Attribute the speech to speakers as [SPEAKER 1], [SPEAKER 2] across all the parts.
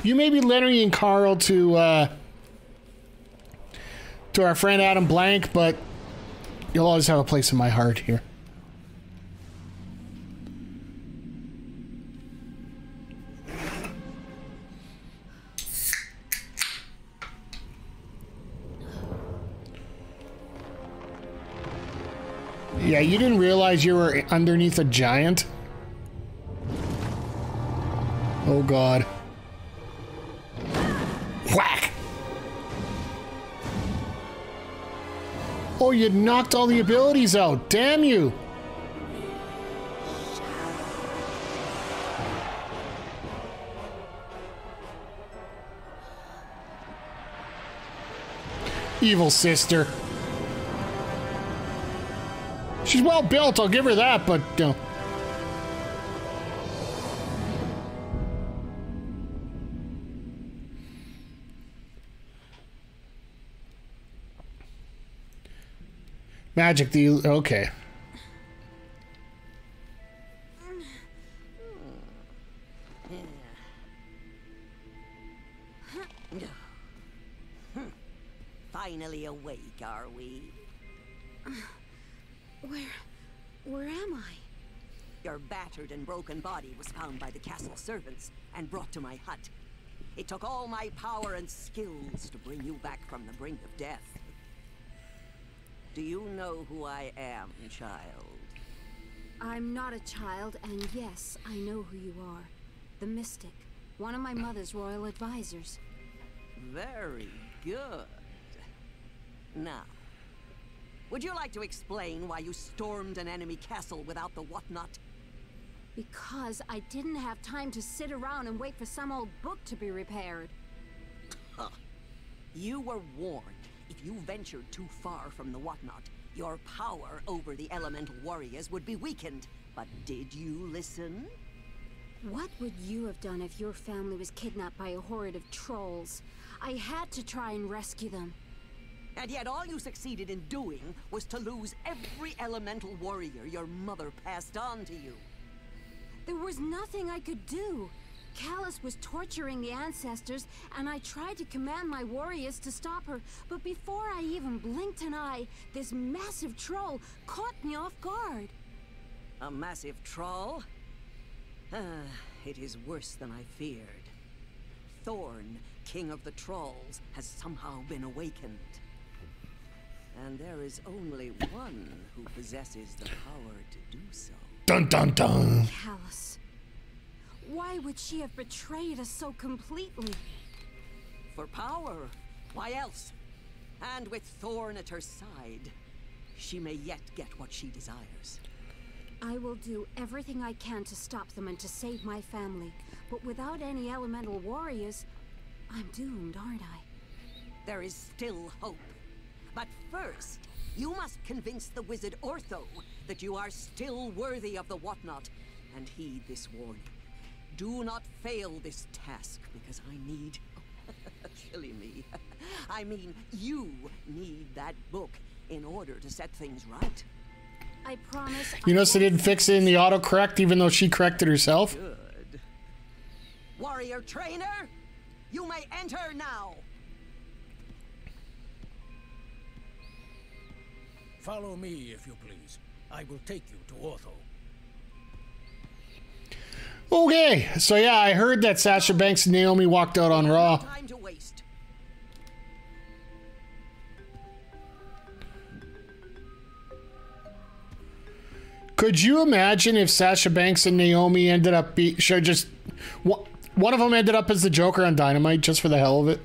[SPEAKER 1] You may be lending Carl to our friend Adam Blank, but you'll always have a place in my heart here. Yeah, you didn't realize you were underneath a giant? Oh, God. Whack! Oh, you knocked all the abilities out. Damn you! Evil sister. She's well built, I'll give her that, but Magic, okay.
[SPEAKER 2] Finally awake, are we?
[SPEAKER 3] Where am I?
[SPEAKER 2] Your battered and broken body was found by the castle servants and brought to my hut. It took all my power and skills to bring you back from the brink of death. Do you know who I am, child?
[SPEAKER 3] I'm not a child, and yes, I know who you are. The Mystic, one of my mother's royal advisors.
[SPEAKER 2] Very good. Now, would you like to explain why you stormed an enemy castle without the whatnot?
[SPEAKER 3] Because I didn't have time to sit around and wait for some old book to be repaired.
[SPEAKER 2] Huh. You were warned. If you ventured too far from the whatnot, your power over the elemental warriors would be weakened. But did you listen?
[SPEAKER 3] What would you have done if your family was kidnapped by a horde of trolls? I had to try and rescue them.
[SPEAKER 2] And yet all you succeeded in doing was to lose every elemental warrior your mother passed on to you.
[SPEAKER 3] There was nothing I could do. Callus was torturing the ancestors, and I tried to command my warriors to stop her, but before I even blinked an eye, this massive troll caught me off guard.
[SPEAKER 2] A massive troll? It is worse than I feared. Thorn, king of the trolls, has somehow been awakened. And there is only one who possesses the power to do so.
[SPEAKER 1] Dun dun dun!
[SPEAKER 3] Callus. Why would she have betrayed us so completely?
[SPEAKER 2] For power. Why else? And with Thorn at her side, she may yet get what she desires.
[SPEAKER 3] I will do everything I can to stop them and to save my family. But without any elemental warriors, I'm doomed, aren't I?
[SPEAKER 2] There is still hope. But first, you must convince the wizard Ortho that you are still worthy of the whatnot, and heed this warning. Do not fail this task, because I need... Silly me. I mean, you need that book in order to set things right.
[SPEAKER 3] I promise...
[SPEAKER 1] You notice they didn't fix it in the autocorrect, even though she corrected herself?
[SPEAKER 2] Good. Warrior trainer, you may enter now.
[SPEAKER 4] Follow me, if you please. I will take you to Ortho.
[SPEAKER 1] Okay, so yeah, I heard that Sasha Banks and Naomi walked out on Raw.
[SPEAKER 2] Time to waste.
[SPEAKER 1] Could you imagine if Sasha Banks and Naomi ended up one of them ended up as the Joker on Dynamite just for the hell of it?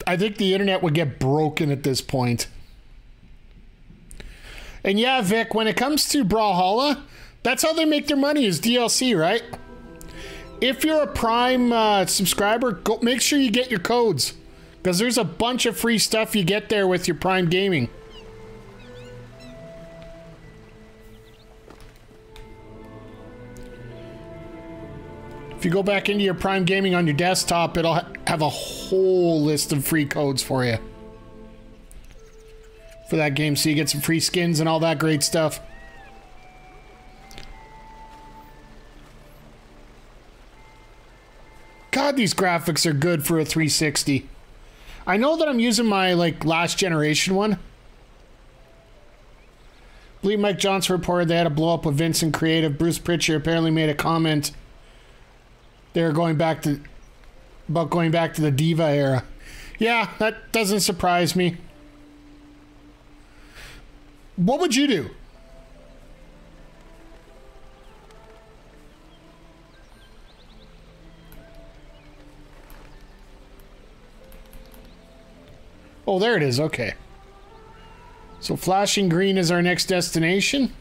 [SPEAKER 1] I think the internet would get broken at this point. And yeah, Vic, when it comes to Brawlhalla, that's how they make their money, is DLC, right? If you're a Prime subscriber, make sure you get your codes, because there's a bunch of free stuff you get there with your Prime Gaming. If you go back into your Prime Gaming on your desktop, it'll have a whole list of free codes for you. For that game, so you get some free skins and all that great stuff. God, God, these graphics are good for a 360. I know that I'm using my, like, last generation one. I believe Mike Johnson reported they had a blow up with Vincent Creative. Bruce Pritchard apparently made a comment. They're going back to the Diva era. Yeah, that doesn't surprise me. What would you do? Oh, there it is. Okay. So flashing green is our next destination.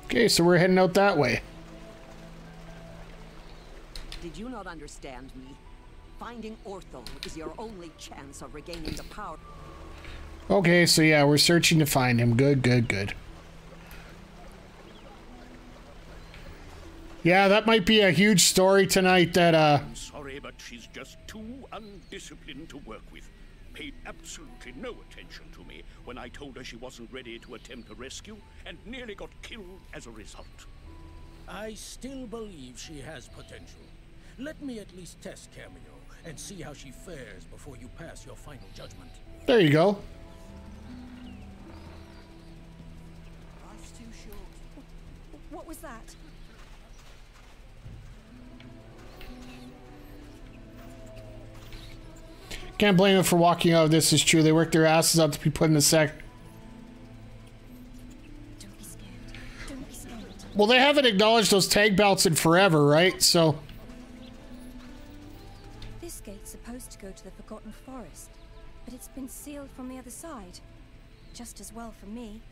[SPEAKER 1] Okay, so we're heading out that way.
[SPEAKER 2] Did you not understand me? Finding Ortho is your only chance of regaining the power.
[SPEAKER 1] Okay, so yeah, we're searching to find him. Good, good, good. Yeah, that might be a huge story tonight that,
[SPEAKER 5] I'm sorry, but she's just too undisciplined to work with. Paid absolutely no attention to me when I told her she wasn't ready to attempt a rescue, and nearly got killed as a result.
[SPEAKER 4] I still believe she has potential. Let me at least test Kameo and see how she fares before you pass your final judgment.
[SPEAKER 1] there you go.
[SPEAKER 2] Life's too short.
[SPEAKER 3] What was that?
[SPEAKER 1] Can't blame them for walking out. This is true. They worked their asses out to be put in the sec.
[SPEAKER 3] Don't be scared. Don't be scared.
[SPEAKER 1] Well, they haven't acknowledged those tag belts in forever, right? So,
[SPEAKER 3] This gate's supposed to go to the Forgotten Forest, but it's been sealed from the other side. Just as well for me.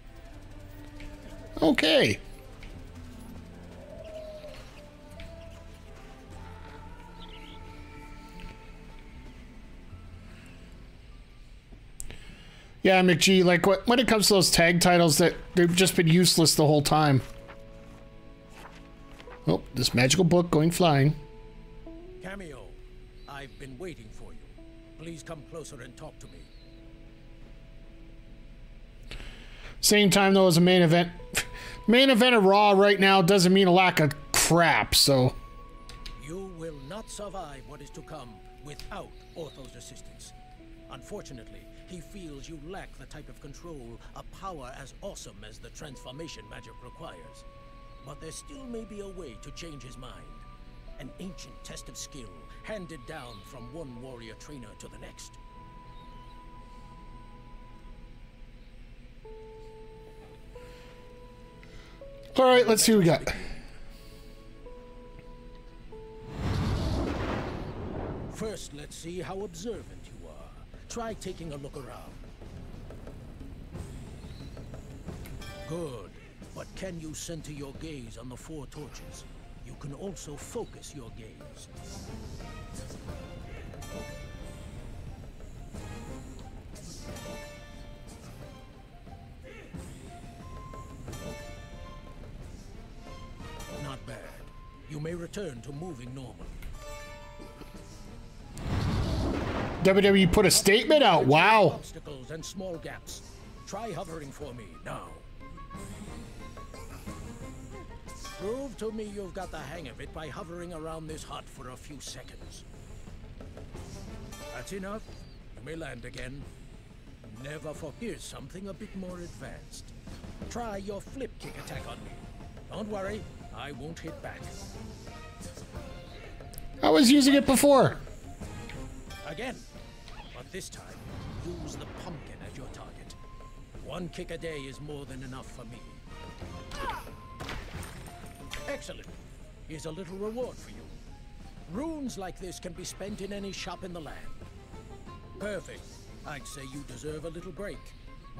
[SPEAKER 1] okay. Yeah, McGee, like when it comes to those tag titles, that they've just been useless the whole time. Oh, this magical book going flying.
[SPEAKER 4] Kameo, I've been waiting for you. Please come closer and talk to me.
[SPEAKER 1] Same time though as a main event. Main event of Raw right now doesn't mean a lack of crap, so.
[SPEAKER 4] You will not survive what is to come without Ortho's assistance. Unfortunately, he feels you lack the type of control, a power as awesome as the transformation magic requires. But there still may be a way to change his mind. An ancient test of skill, handed down from one warrior trainer to the next.
[SPEAKER 1] All right, let's see what we got.
[SPEAKER 4] First, let's see how observant you are. Try taking a look around. Good. But can you center your gaze on the 4 torches? You can also focus your gaze. Not bad. You may return to moving normally.
[SPEAKER 1] WWE put a statement out. Wow.
[SPEAKER 4] Obstacles and small gaps. Try hovering for me now. Prove to me you've got the hang of it by hovering around this hut for a few seconds. That's enough. You may land again. Never forget something a bit more advanced. Try your flip kick attack on me. Don't worry, I won't hit back.
[SPEAKER 1] I was using it before.
[SPEAKER 4] Again. But this time, use the pumpkin as your target. 1 kick a day is more than enough for me. Excellent. Here's a little reward for you. Runes like this can be spent in any shop in the land. Perfect. I'd say you deserve a little break.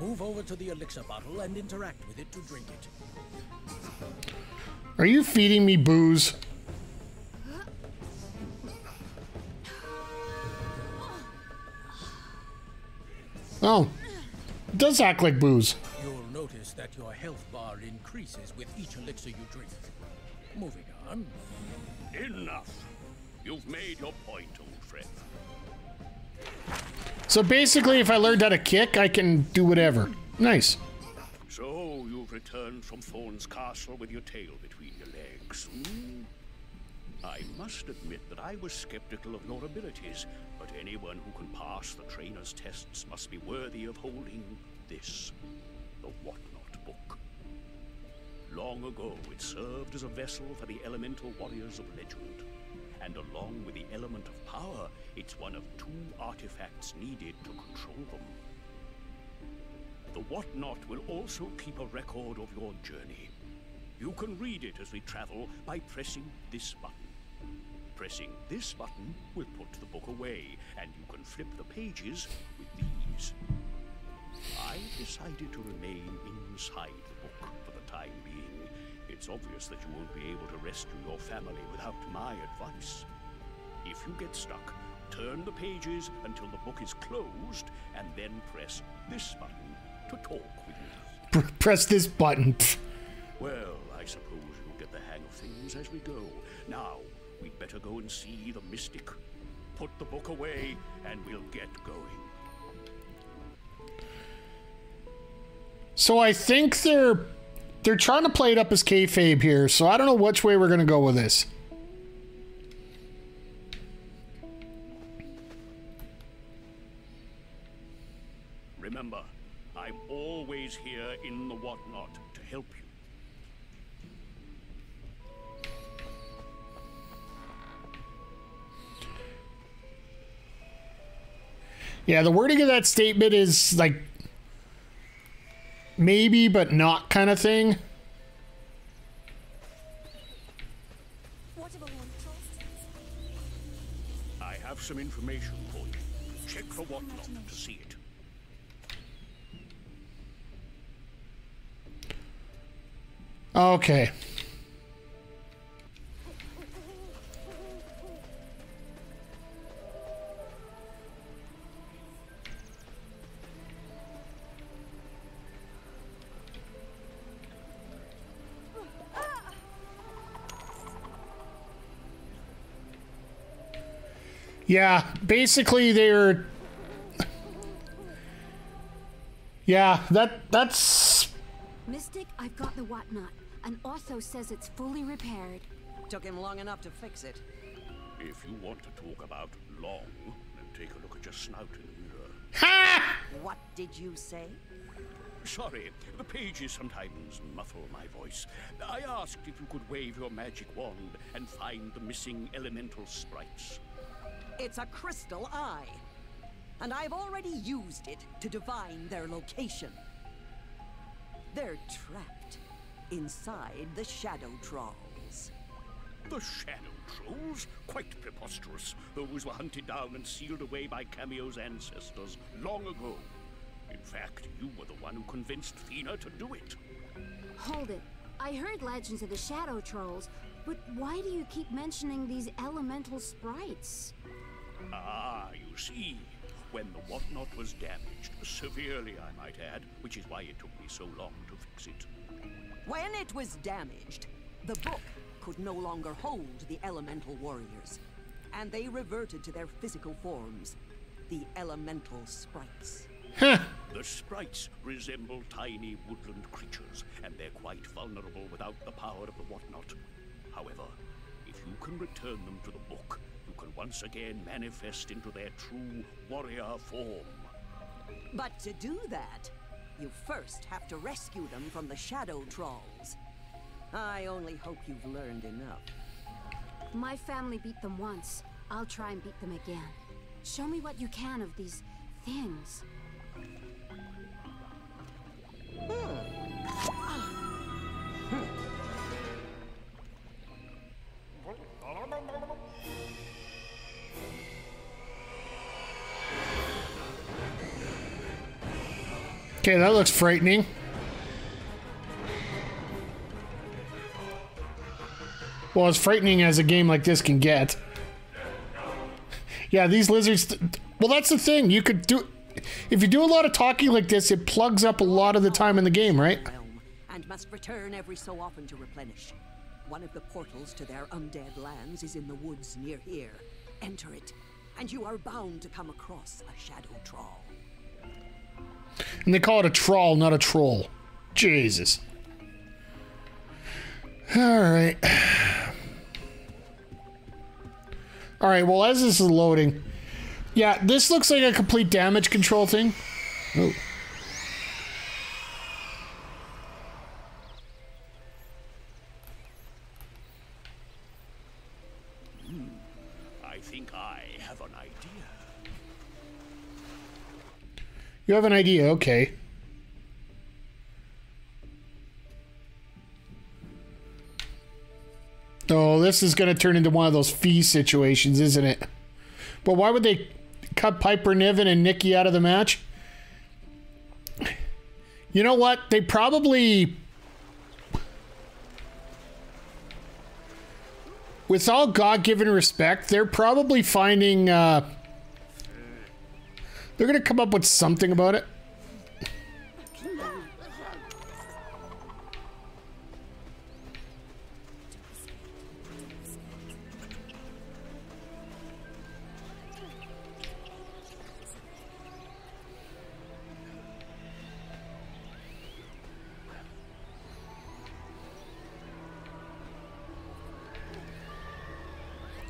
[SPEAKER 4] Move over to the elixir bottle and interact with it to drink it.
[SPEAKER 1] Are you feeding me booze? Oh, it does act like booze.
[SPEAKER 4] You'll notice that your health bar increases with each elixir you drink. Moving on.
[SPEAKER 5] Enough. You've made your point, old friend.
[SPEAKER 1] So basically, if I learned how to kick, I can do whatever. Nice.
[SPEAKER 5] So you've returned from Thorn's castle with your tail between your legs. I must admit that I was skeptical of your abilities, but anyone who can pass the trainer's tests must be worthy of holding this, the Whatnot book. Long ago, it served as a vessel for the elemental warriors of legend. And along with the element of power, it's one of 2 artifacts needed to control them. The Whatnot will also keep a record of your journey. You can read it as we travel by pressing this button. Pressing this button will put the book away, and you can flip the pages with these. I decided to remain inside the book for the time being. It's obvious that you won't be able to rescue your family without my advice. If you get stuck, turn the pages until the book is closed, and then press this button to talk with me.
[SPEAKER 1] Press this button.
[SPEAKER 5] Well, I suppose you'll get the hang of things as we go. Now, we'd better go and see the mystic. Put the book away, and we'll get going.
[SPEAKER 1] So I think they're trying to play it up as kayfabe here, so I don't know which way we're going to go with this.
[SPEAKER 5] Remember, I'm always here in the Whatnot to help you.
[SPEAKER 1] Yeah, the wording of that statement is like maybe but not kind of thing.
[SPEAKER 5] I have some information for you. Check the Whatnot to see it.
[SPEAKER 1] Okay. Yeah, basically they're... Yeah, that's...
[SPEAKER 3] Mystic, I've got the Whatnot, and Otho says it's fully repaired.
[SPEAKER 2] Took him long enough to fix it.
[SPEAKER 5] If you want to talk about long, then take a look at your snout in the mirror.
[SPEAKER 1] Ha!
[SPEAKER 2] What did you say?
[SPEAKER 5] Sorry, the pages sometimes muffle my voice. I asked if you could wave your magic wand and find the missing elemental sprites.
[SPEAKER 2] It's a crystal eye. And I've already used it to divine their location. They're trapped inside the Shadow Trolls.
[SPEAKER 5] The Shadow Trolls? Quite preposterous. Those were hunted down and sealed away by Kameo's ancestors long ago. In fact, you were the one who convinced Fina to do it.
[SPEAKER 3] Hold it. I heard legends of the Shadow Trolls, but why do you keep mentioning these elemental sprites?
[SPEAKER 5] Ah, you see, when the Whatnot was damaged, severely I might add, which is why it took me so long to fix it.
[SPEAKER 2] When it was damaged, the book could no longer hold the elemental warriors, and they reverted to their physical forms, the elemental sprites.
[SPEAKER 1] Huh.
[SPEAKER 5] The sprites resemble tiny woodland creatures, and they're quite vulnerable without the power of the Whatnot. However, if you can return them to the book, you can once again manifest into their true warrior form.
[SPEAKER 2] But to do that, you first have to rescue them from the Shadow Trolls. I only hope you've learned enough.
[SPEAKER 3] My family beat them once. I'll try and beat them again. Show me what you can of these things.
[SPEAKER 1] Okay, that looks frightening. Well, as frightening as a game like this can get. Yeah, these lizards... Well, that's the thing. You could do... If you do a lot of talking like this, it plugs up a lot of the time in the game, right?
[SPEAKER 2] And must return every so often to replenish. One of the portals to their undead lands is in the woods near here. Enter it, and you are bound to come across a Shadow Troll.
[SPEAKER 1] And they call it a troll, not a troll. Jesus. All right. All right, well, as this is loading, yeah, this looks like a complete damage control thing. Oh.
[SPEAKER 5] I think I have an idea.
[SPEAKER 1] You have an idea, okay. Oh, this is going to turn into one of those fee situations, isn't it? But why would they cut Piper Niven and Nikki out of the match? You know what? They probably... With all God-given respect, they're probably finding... they're going to come up with something about it.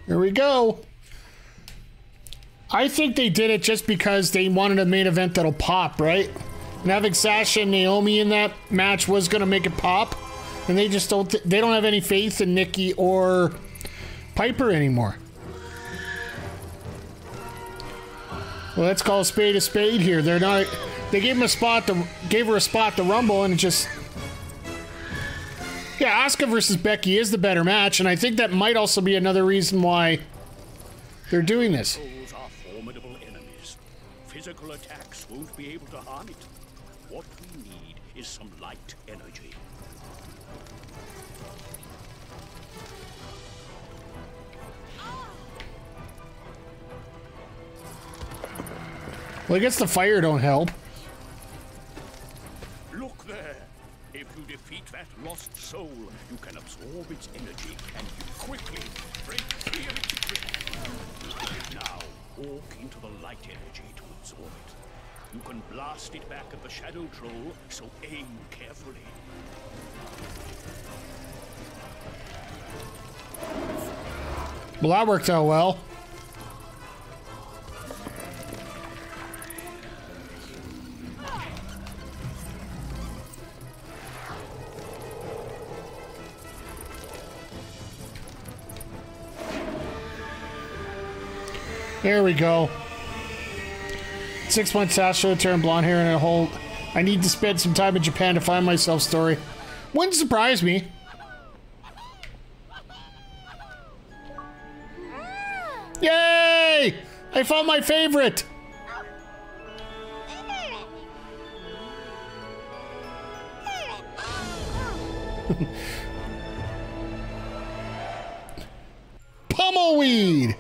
[SPEAKER 1] Here we go. I think they did it just because they wanted a main event that'll pop, right? And having Sasha and Naomi in that match was going to make it pop. And they just don't, they don't have any faith in Nikki or Piper anymore. Well, let's call a spade here. They're not, they gave her a spot to Rumble, and it just... Yeah, Asuka versus Becky is the better match, and I think that might also be another reason why they're doing this.
[SPEAKER 5] Those are formidable enemies. Physical attacks won't be able to harm it. What we need is some light energy.
[SPEAKER 1] Well, I guess the fire don't help.
[SPEAKER 5] Look there. If you defeat that lost soul, you can absorb its energy and you quickly break free of its grip. Now, walk into the light energy to absorb it. You can blast it back at the Shadow Troll, so aim carefully.
[SPEAKER 1] Well, that worked out well. There we go. 6 months Sasha, turn blonde hair and a whole I need to spend some time in Japan to find myself story. Wouldn't surprise me. Yay! I found my favorite! Pummelweed!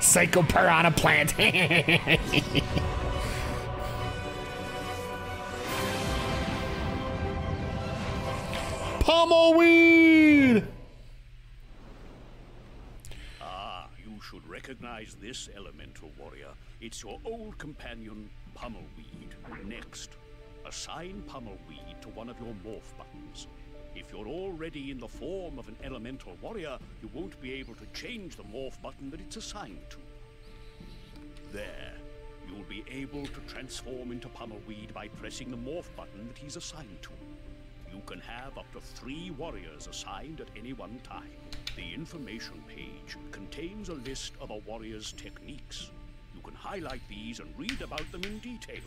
[SPEAKER 1] Psycho piranha plant. Pummelweed!
[SPEAKER 5] Ah, you should recognize this elemental warrior. It's your old companion, Pummelweed. Next, assign Pummelweed to one of your morph buttons. If you're already in the form of an elemental warrior, you won't be able to change the morph button that it's assigned to. There. You'll be able to transform into Pummelweed by pressing the morph button that he's assigned to. You can have up to 3 warriors assigned at any one time. The information page contains a list of a warrior's techniques. You can highlight these and read about them in detail.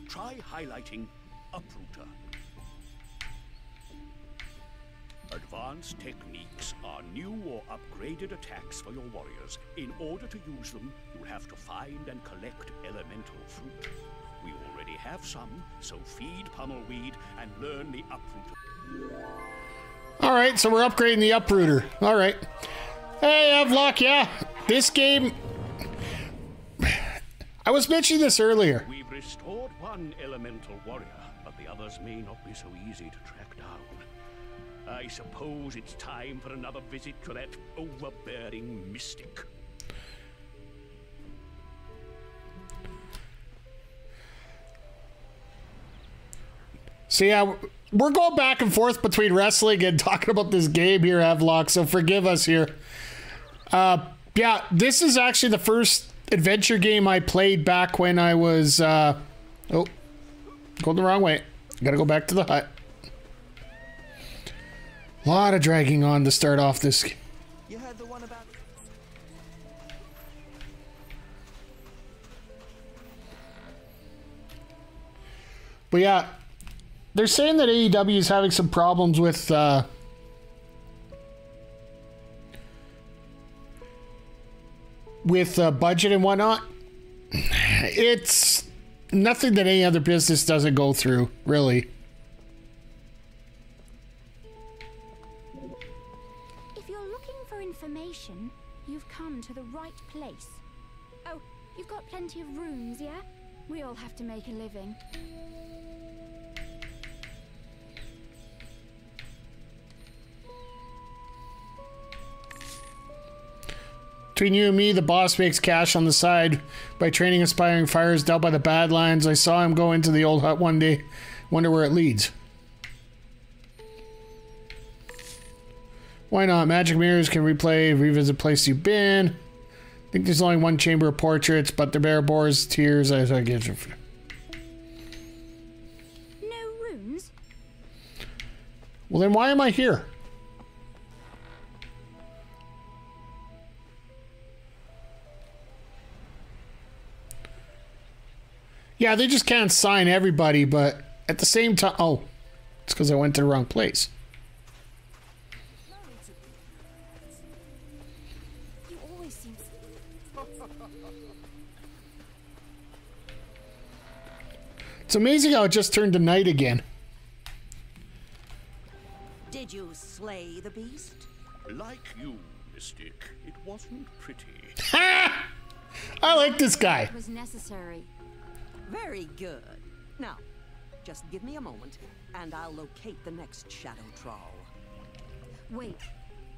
[SPEAKER 5] Try highlighting Uprooter. Advanced techniques are new or upgraded attacks for your warriors. In order to use them, you'll have to find and collect elemental fruit. We already have some, so feed Pummelweed and learn the Uprooter.
[SPEAKER 1] Alright, so we're upgrading the Uprooter. Alright. Hey, Evlock, yeah. This game... I was mentioning this earlier.
[SPEAKER 5] We've restored one elemental warrior, but the others may not be so easy to track down. I suppose it's time for another visit to that overbearing mystic.
[SPEAKER 1] So yeah, we're going back and forth between wrestling and talking about this game here, Havelock, so forgive us here. Yeah, this is actually the first adventure game I played back when I was, oh, going the wrong way. Gotta go back to the hut. A lot of dragging on to start off this game.
[SPEAKER 6] You heard the one about...
[SPEAKER 1] But yeah, they're saying that AEW is having some problems with budget and whatnot. It's nothing that any other business doesn't go through, really.
[SPEAKER 3] If you're looking for information, you've come to the right place. Oh, you've got plenty of rooms, yeah? We all have to make a living.
[SPEAKER 1] Between you and me, the boss makes cash on the side by training aspiring fighters dealt by the Badlands. I saw him go into the old hut one day. Wonder where it leads. Why not? Magic mirrors can revisit place you've been. I think there's only one chamber of portraits, but the bear bores tears. I get you.
[SPEAKER 3] No rooms?
[SPEAKER 1] Well, then why am I here? Yeah, they just can't sign everybody, but at the same time... Oh, it's because I went to the wrong place.
[SPEAKER 3] You always seem...
[SPEAKER 1] It's amazing how it just turned to night again.
[SPEAKER 2] Did you slay the beast?
[SPEAKER 5] Like you, Mystic, it wasn't pretty.
[SPEAKER 1] Ha! I like this guy.
[SPEAKER 3] It was necessary.
[SPEAKER 2] Very good. Now, just give me a moment, and I'll locate the next shadow trawl.
[SPEAKER 3] Wait,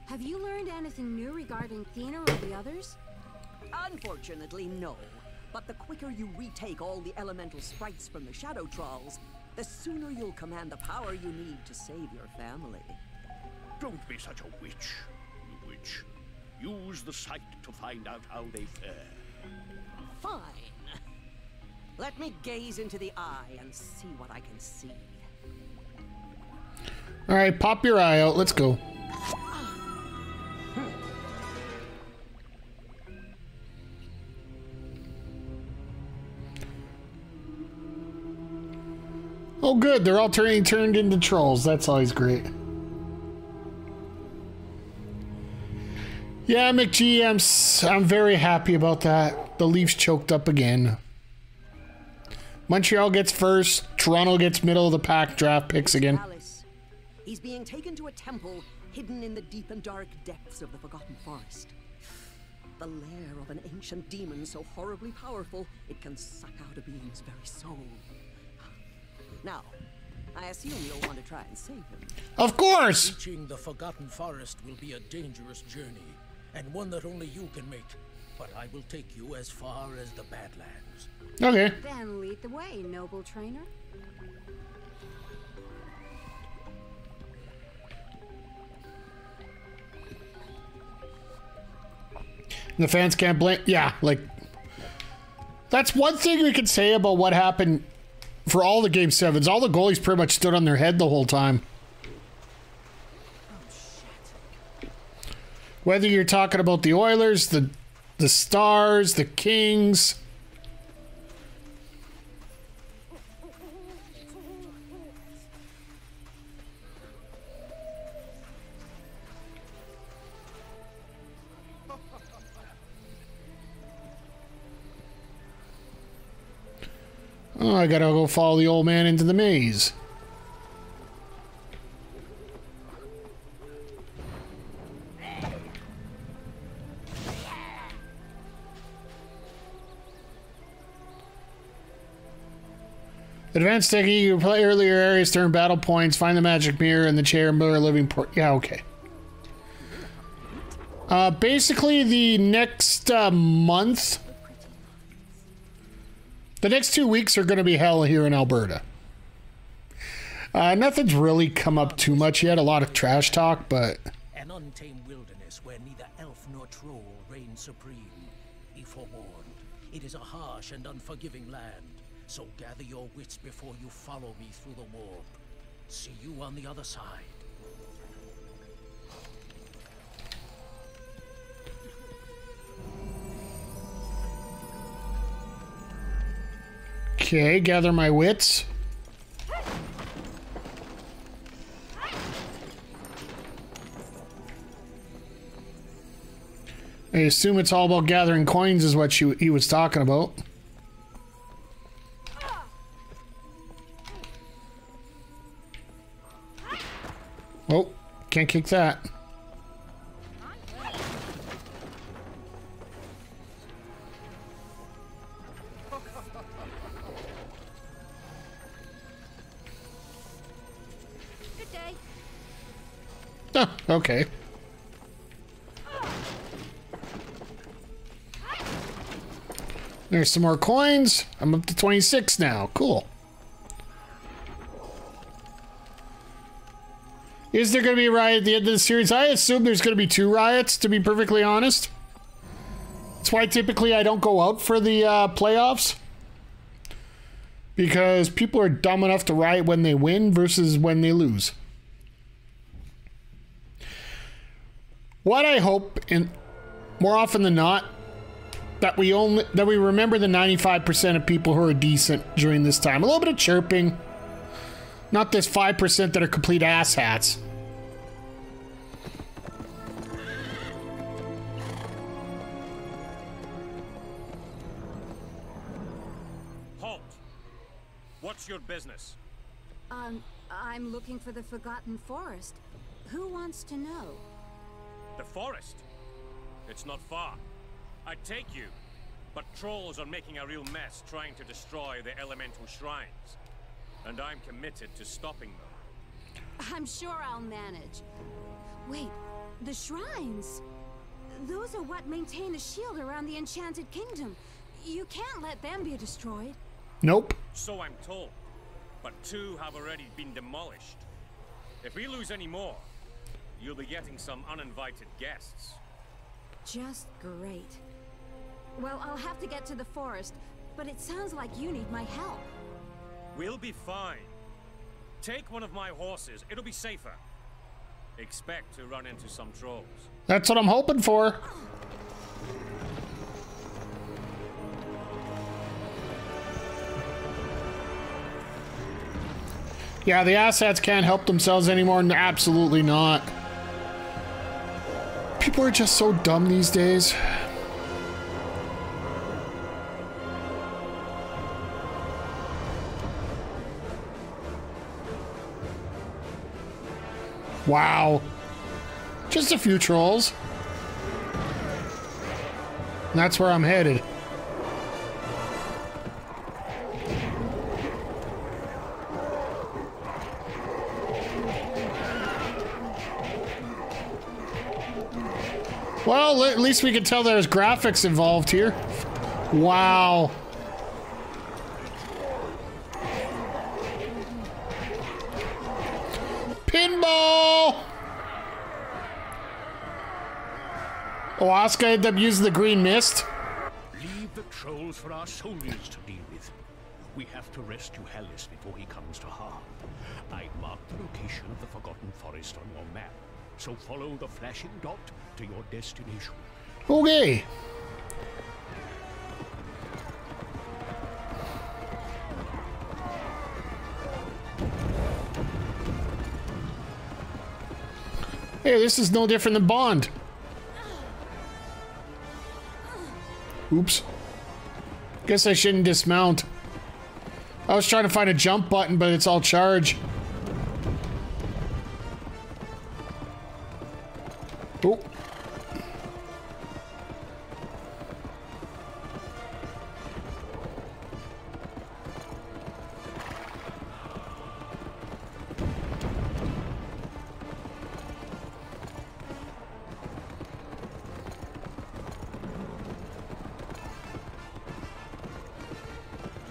[SPEAKER 3] have you learned anything new regarding Thena or the others?
[SPEAKER 2] Unfortunately, no. But the quicker you retake all the elemental sprites from the shadow trawls, the sooner you'll command the power you need to save your family.
[SPEAKER 5] Don't be such a witch, you witch. Use the sight to find out how they fare.
[SPEAKER 2] Fine. Let me gaze into the eye and see what I can see.
[SPEAKER 1] All right, pop your eye out. Let's go. Oh, good. They're all turned into trolls. That's always great. Yeah, McG, I'm very happy about that. The Leafs choked up again. Montreal gets first. Toronto gets middle of the pack draft picks again.
[SPEAKER 2] Alice. He's being taken to a temple hidden in the deep and dark depths of the Forgotten Forest. The lair of an ancient demon so horribly powerful it can suck out a being's very soul. Now, I assume you'll want to try and save him.
[SPEAKER 1] Of course!
[SPEAKER 4] Reaching the Forgotten Forest will be a dangerous journey, and one that only you can make. But I will take you as far as the Badlands.
[SPEAKER 1] Okay.
[SPEAKER 3] Then lead the way, noble trainer.
[SPEAKER 1] The fans can't blame... Yeah, like... That's one thing we can say about what happened for all the Game 7s. All the goalies pretty much stood on their head the whole time. Whether you're talking about the Oilers, the Stars, the Kings... Oh, I gotta go follow the old man into the maze. Advanced technique, you play earlier areas, turn battle points, find the magic mirror in the chair, mirror living port. Yeah, okay. Basically, the next month... The next 2 weeks are going to be hell here in Alberta. Nothing's really come up too much yet. A lot of trash talk, but...
[SPEAKER 4] An untamed wilderness where neither elf nor troll reign supreme. Be forewarned. It is a harsh and unforgiving land. So gather your wits before you follow me through the warp. See you on the other side.
[SPEAKER 1] Okay, gather my wits. I assume it's all about gathering coins is what he was talking about. Oh, can't kick that.
[SPEAKER 3] Good day.
[SPEAKER 1] Oh, okay. There's some more coins. I'm up to 26 now. Cool. Is there going to be a riot at the end of the series? I assume there's going to be 2 riots, to be perfectly honest. That's why typically I don't go out for the playoffs. Because people are dumb enough to riot when they win versus when they lose. What I hope, and more often than not, that we remember the 95% of people who are decent during this time. A little bit of chirping. Not this 5% that are complete asshats.
[SPEAKER 6] Halt! What's your business?
[SPEAKER 3] I'm looking for the Forgotten Forest. Who wants to know?
[SPEAKER 6] The forest? It's not far. I'd take you, but trolls are making a real mess trying to destroy the elemental shrines. And I'm committed to stopping them.
[SPEAKER 3] I'm sure I'll manage. Wait, the shrines? Those are what maintain the shield around the Enchanted Kingdom. You can't let them be destroyed.
[SPEAKER 1] Nope.
[SPEAKER 6] So I'm told. But 2 have already been demolished. If we lose any more, you'll be getting some uninvited guests.
[SPEAKER 3] Just great. Well, I'll have to get to the forest, but it sounds like you need my help.
[SPEAKER 6] We'll be fine. Take one of my horses. It'll be safer. Expect to run into some trolls.
[SPEAKER 1] That's what I'm hoping for. Yeah, the assets can't help themselves anymore. Absolutely not. People are just so dumb these days. Wow. Just a few trolls. And that's where I'm headed. Well, at least we can tell there's graphics involved here. Wow. Pinball! Oh, Oscar ended up using the green mist.
[SPEAKER 5] Leave the trolls for our soldiers to deal with. We have to rescue Hellis before he comes to harm. I marked the location of the Forgotten Forest on your map, so follow the flashing dot to your destination.
[SPEAKER 1] Okay. Hey, this is no different than Bond. Oops. Guess I shouldn't dismount. I was trying to find a jump button, but it's all charge. Oh.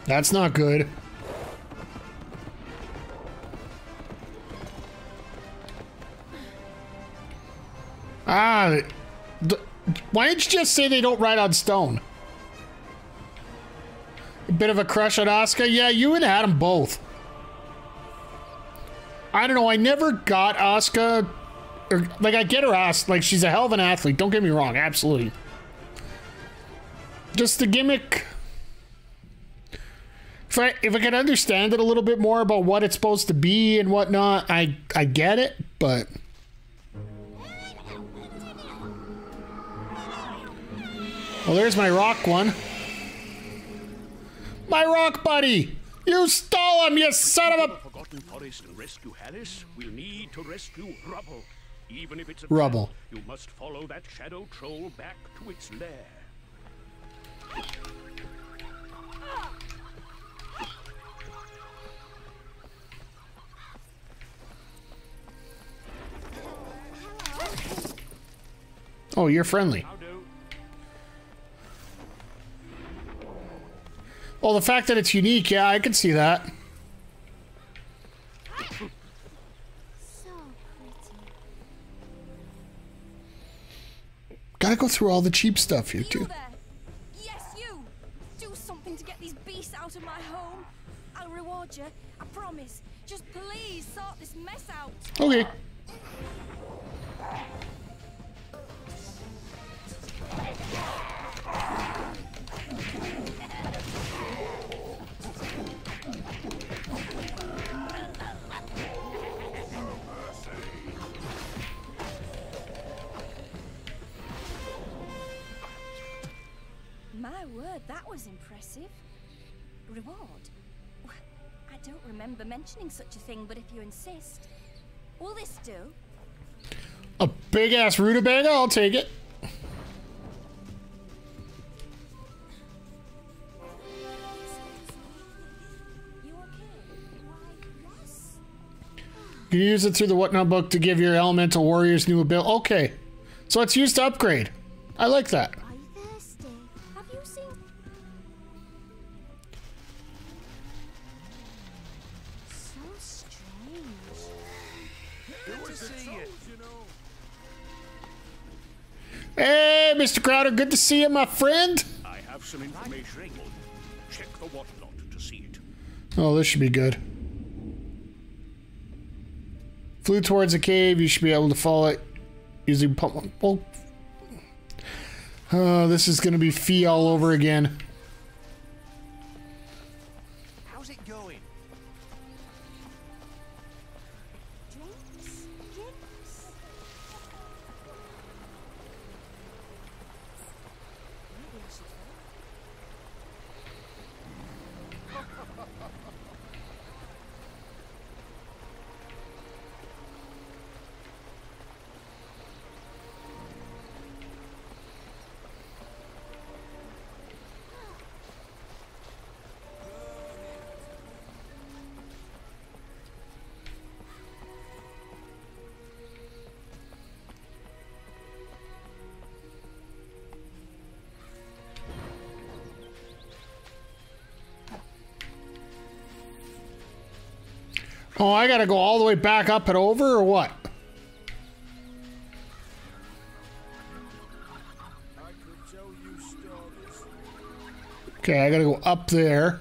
[SPEAKER 1] That's not good. Ah, why didn't you just say they don't ride on stone? A bit of a crush on Asuka? Yeah, you and Adam both. I don't know, I never got Asuka. Or, like, I get her ass. Like, she's a hell of an athlete. Don't get me wrong, absolutely. Just the gimmick. If I could understand it a little bit more about what it's supposed to be and whatnot, I get it, but... Well, there's my rock one. My rock buddy! You stole him, you son of a...
[SPEAKER 5] Forgotten Forest and rescue Alice, we'll need to rescue Rubble. Even if it's a
[SPEAKER 1] Rubble.
[SPEAKER 5] trap, you must follow that shadow troll back to its lair.
[SPEAKER 1] Oh, you're friendly. Well, the fact that it's unique, yeah, I can see that. Gotta go through all the cheap stuff here, too.
[SPEAKER 7] There. Yes, you! Do something to get these beasts out of my home. I'll reward you, I promise. Just please sort this mess out.
[SPEAKER 1] Okay.
[SPEAKER 7] My word, that was impressive. Reward? I don't remember mentioning such a thing, but if you insist. Will this do?
[SPEAKER 1] A big-ass rutabaga? I'll take it.
[SPEAKER 7] You okay? Why, yes.
[SPEAKER 1] You can use it through the Whatnot book to give your elemental warriors new ability. Okay. So it's used to upgrade. I like that.
[SPEAKER 7] Are you thirsty? Have you seen... So strange.
[SPEAKER 5] Good to see you.
[SPEAKER 1] Hey, Mr. Crowder, good to see you, my friend.
[SPEAKER 5] I have some information. Check the Whatnot to see it.
[SPEAKER 1] Oh, this should be good. Flew towards a cave. You should be able to follow it using pump. Oh, this is going to be fee all over again.
[SPEAKER 8] How's it going?
[SPEAKER 7] Drinks? Drinks? Maybe I should
[SPEAKER 1] Oh, I gotta go all the way back up and over, or what? Okay, I gotta go up there.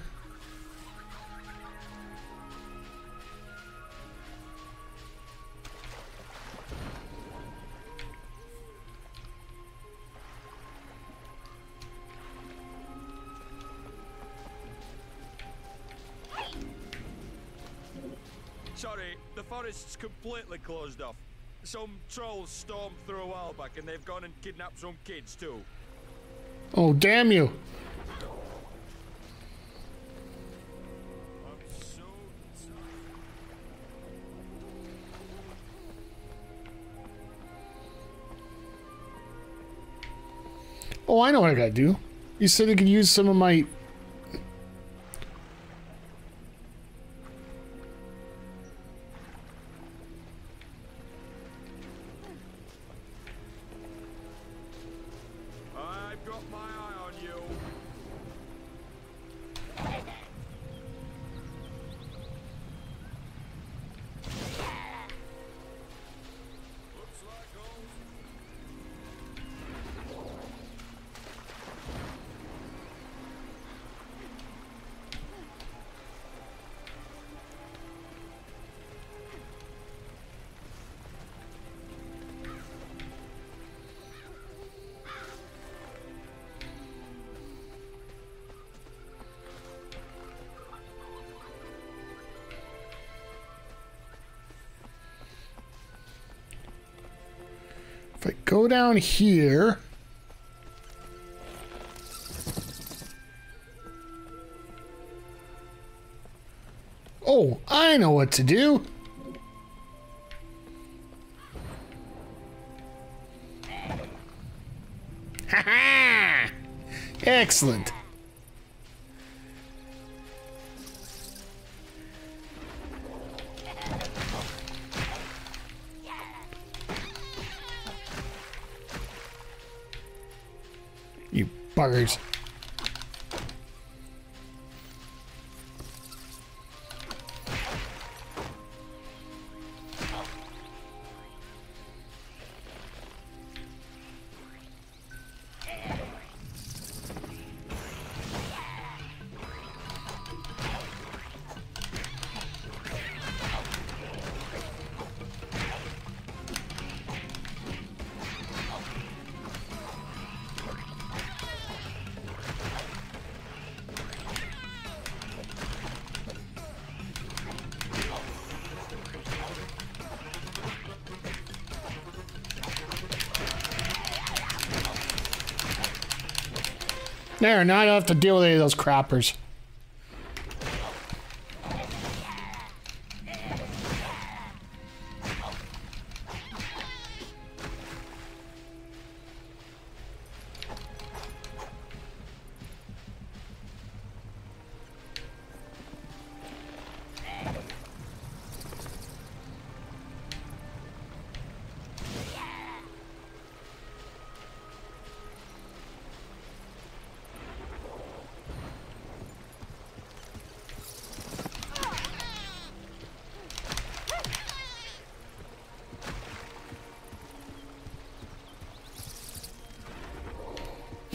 [SPEAKER 9] Sorry, the forest's completely closed off. Some trolls stormed through a while back and they've gone and kidnapped some kids too.
[SPEAKER 1] Oh, damn you.
[SPEAKER 9] I'm so sorry.
[SPEAKER 1] Oh, I know what I gotta do. You said I could use some of my...
[SPEAKER 9] I've got my eye on you. Looks like all...
[SPEAKER 1] I go down here... Oh, I know what to do. Ha ha! Excellent. You buggers. There, now I don't have to deal with any of those crappers.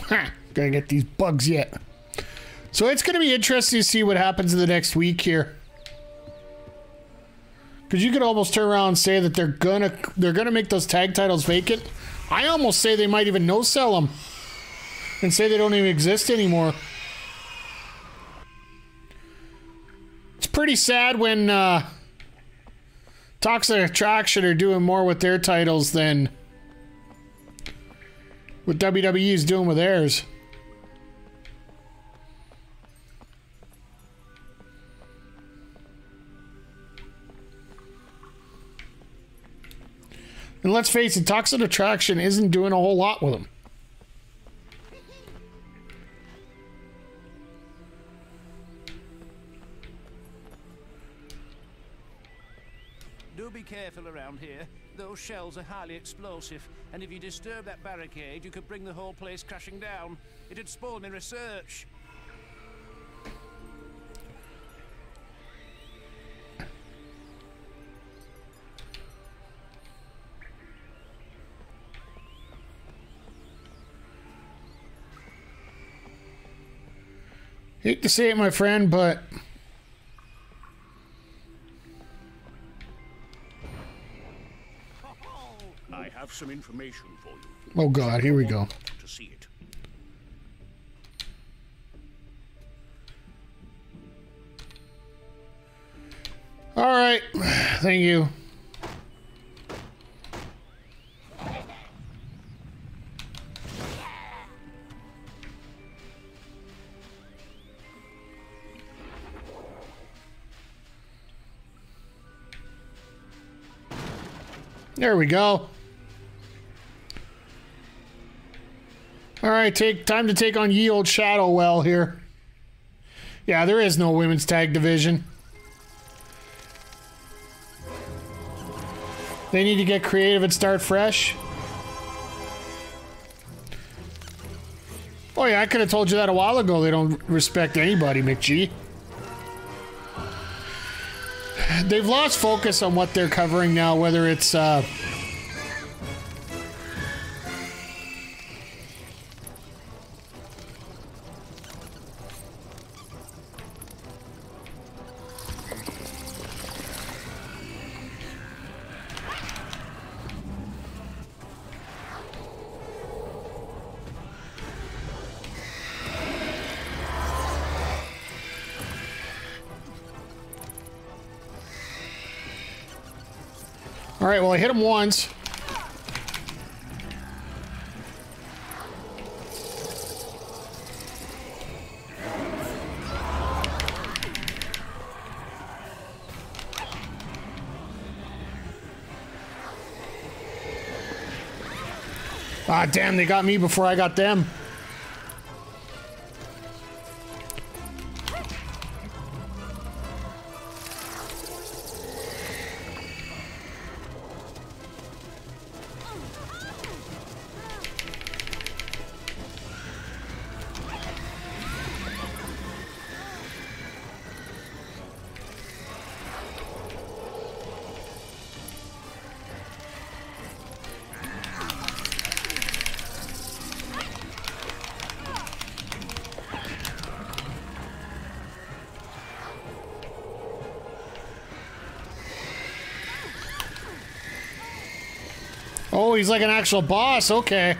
[SPEAKER 1] Ha! Gonna get these bugs yet. So it's gonna be interesting to see what happens in the next week here. Because you could almost turn around and say that they're gonna make those tag titles vacant. I almost say they might even no-sell them and say they don't even exist anymore. It's pretty sad when Toxic Attraction are doing more with their titles than what WWE is doing with theirs. And let's face it, Toxic Attraction isn't doing a whole lot with them.
[SPEAKER 8] Do be careful around here. Those shells are highly explosive, and if you disturb that barricade, you could bring the whole place crashing down. It'd spoil my research.
[SPEAKER 1] Hate to say it, my friend, but
[SPEAKER 5] I have some information for you.
[SPEAKER 1] oh god, here we go.
[SPEAKER 5] To see it.
[SPEAKER 1] All right, thank you. There we go. All right, time to take on ye old Shadowwell here. Yeah, there is no women's tag division. They need to get creative and start fresh. Oh yeah, I could have told you that a while ago. They don't respect anybody, McG. They've lost focus on what they're covering now, whether it's all right, well, I hit him once. Ah, damn, they got me before I got them. Oh, he's like an actual boss. Okay.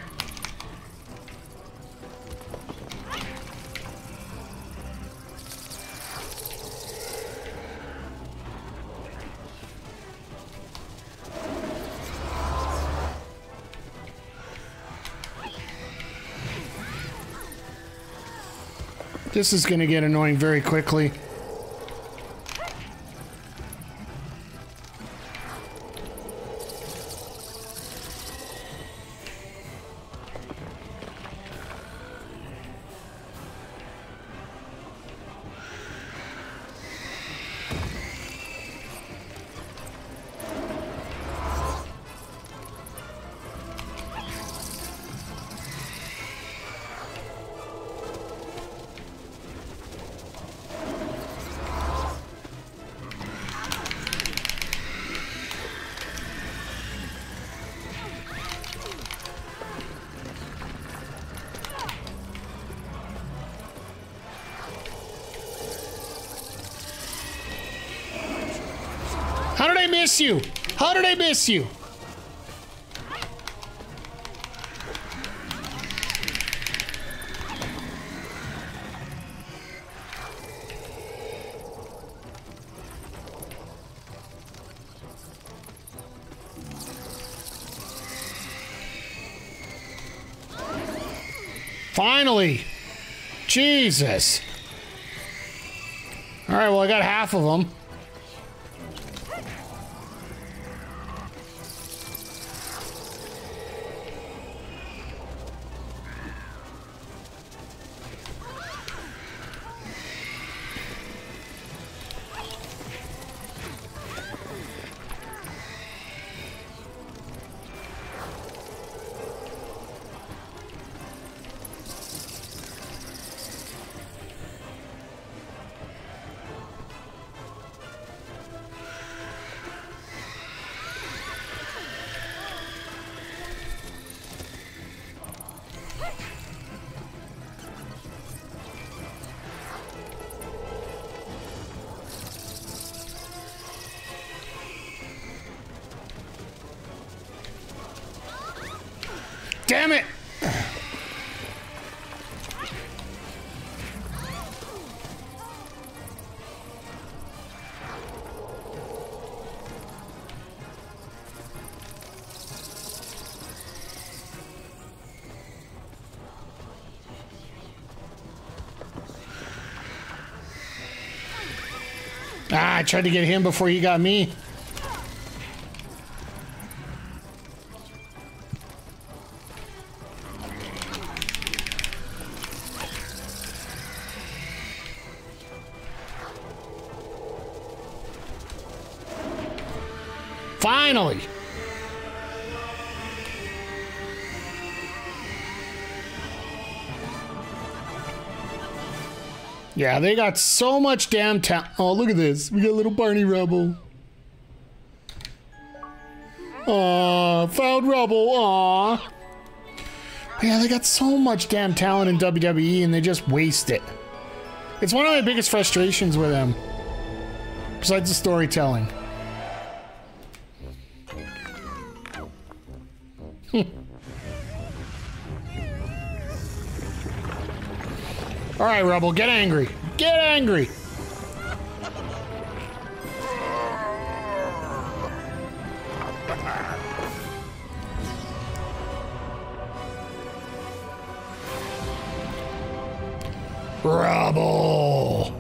[SPEAKER 1] This is going to get annoying very quickly. How did I miss you? How did I miss you? Finally! Jesus! Alright, well, I got half of them. Damn it! Ah, I tried to get him before he got me. Finally! Yeah, they got so much damn talent. Oh, look at this. We got a little Barney Rubble. Aw, found Rubble. Aw. Yeah, they got so much damn talent in WWE and they just waste it. It's one of my biggest frustrations with them. Besides the storytelling. All right, Rebel, get angry. Get angry. Rebel.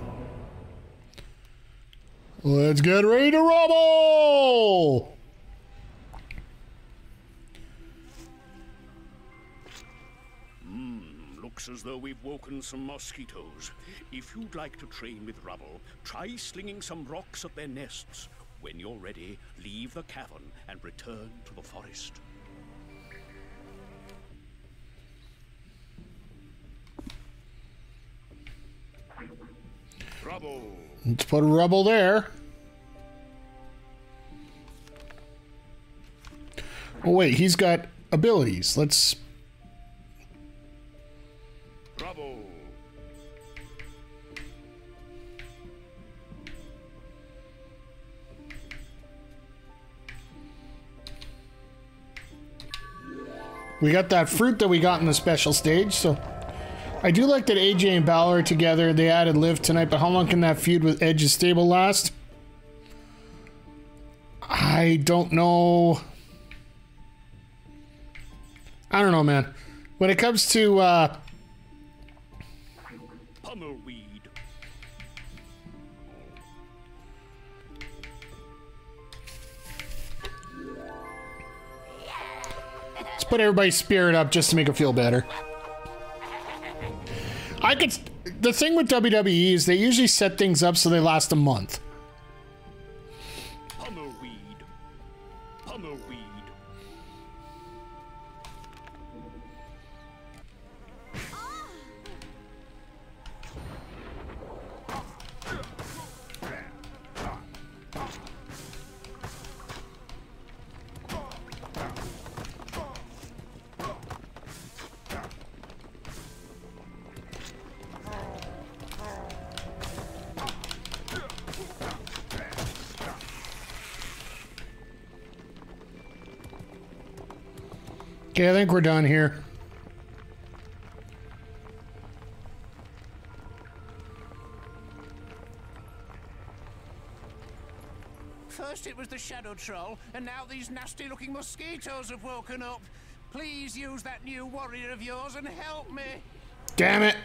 [SPEAKER 1] Let's get ready to rumble.
[SPEAKER 5] Looks as though we've woken some mosquitoes. If you'd like to train with rubble, try slinging some rocks at their nests. When you're ready, leave the cavern and return to the forest. Rubble.
[SPEAKER 1] Let's put a rubble there. Oh wait, he's got abilities. Let's...
[SPEAKER 5] Rubble.
[SPEAKER 1] We got that fruit that we got in the special stage, so... I do like that AJ and Balor are together. They added Liv tonight, but how long can that feud with Edge's stable last? I don't know. I don't know, man. When it comes to
[SPEAKER 5] Pummelweed.
[SPEAKER 1] let's put everybody's spirit up just to make it feel better. The thing with WWE is they usually set things up so they last a month.
[SPEAKER 5] Pummelweed. Pummelweed.
[SPEAKER 1] Okay, I think we're done here.
[SPEAKER 8] First it was the Shadow Troll, and now these nasty-looking mosquitoes have woken up. Please use that new warrior of yours and help me.
[SPEAKER 1] Damn it.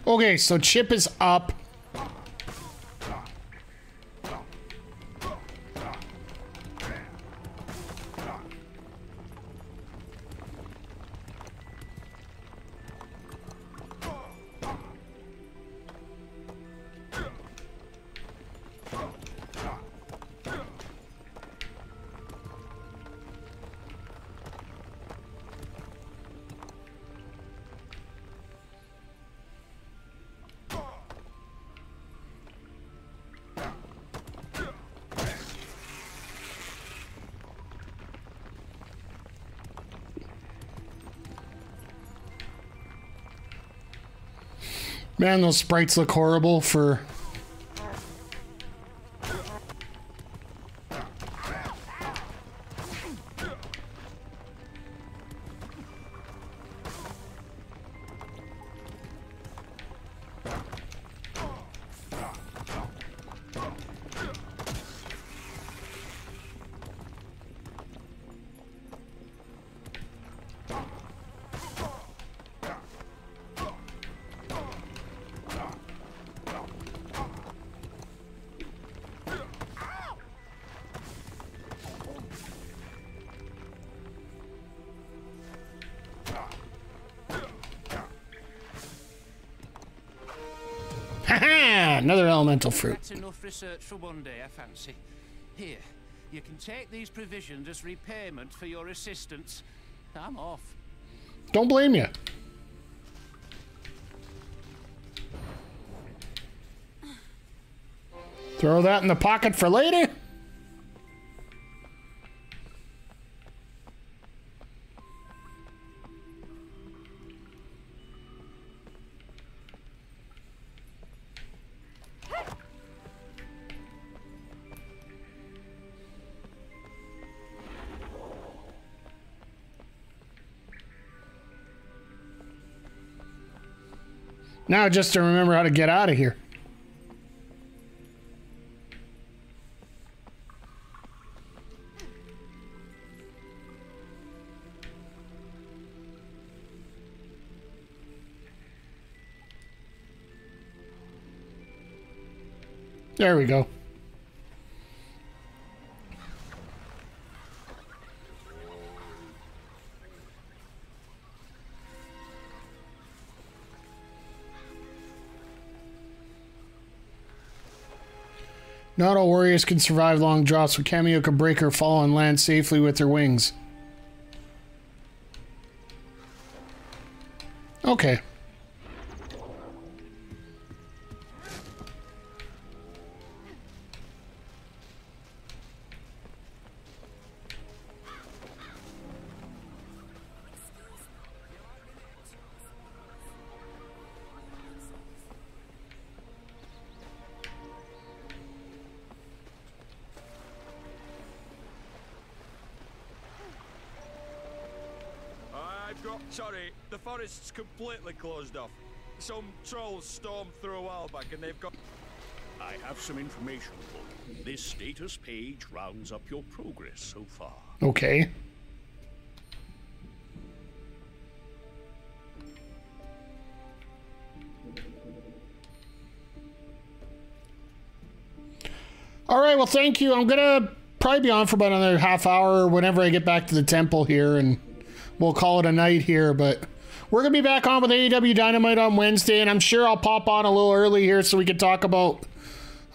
[SPEAKER 1] Okay, so Chip is up. Man, those sprites look horrible for... Another elemental fruit.
[SPEAKER 8] That's enough research for one day, I fancy. Here, you can take these provisions as repayment for your assistance. I'm off.
[SPEAKER 1] Don't blame you. Throw that in the pocket for later. Now just to remember how to get out of here. There we go. Not all warriors can survive long drops, but Kameo can break or fall and land safely with her wings. Okay.
[SPEAKER 9] Sorry, the forest's completely closed off. Some trolls stormed through a while back and they've got...
[SPEAKER 5] I have some information for you. This status page rounds up your progress so far.
[SPEAKER 1] Okay. All right, well, thank you. I'm going to probably be on for about another half hour whenever I get back to the temple here, and we'll call it a night here, but we're going to be back on with AEW Dynamite on Wednesday, and I'm sure I'll pop on a little early here so we can talk about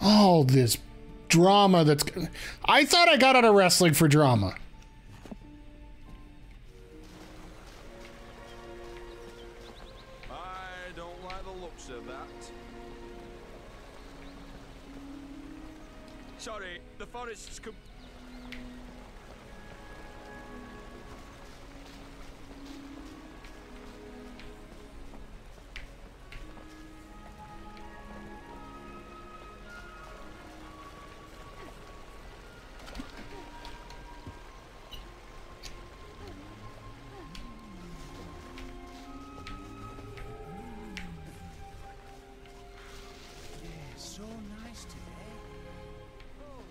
[SPEAKER 1] all this drama that's... I thought I got out of wrestling for drama.
[SPEAKER 9] I don't like the looks of that. Sorry, the forest's...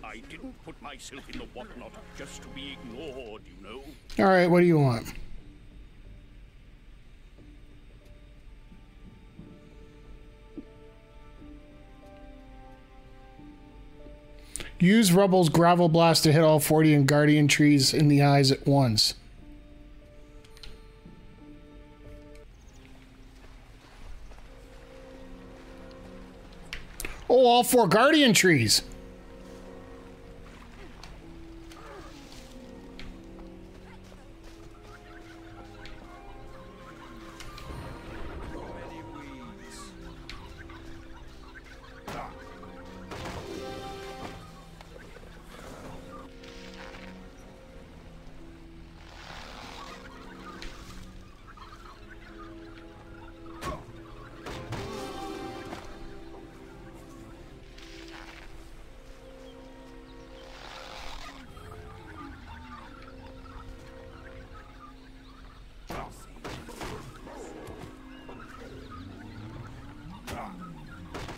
[SPEAKER 9] I didn't put myself in the whatnot just to be ignored, you know.
[SPEAKER 1] All right, what do you want? Use Rubble's Gravel Blast to hit all 40 and Guardian trees in the eyes at once. Oh, all 4 Guardian trees.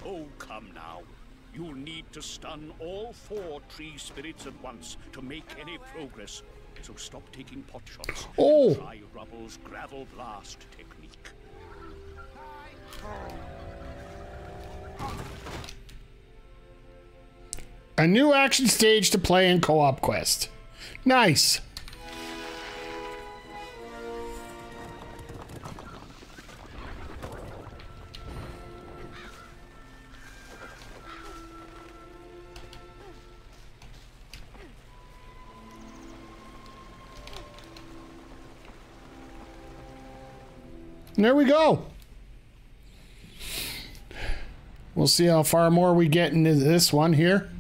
[SPEAKER 5] Oh, come now. You'll need to stun all 4 tree spirits at once to make any progress. So stop taking pot shots.
[SPEAKER 1] Oh!
[SPEAKER 5] And try Rubble's Gravel Blast technique.
[SPEAKER 1] A new action stage to play in Co-op Quest. Nice. And there we go. We'll see how far more we get into this one here.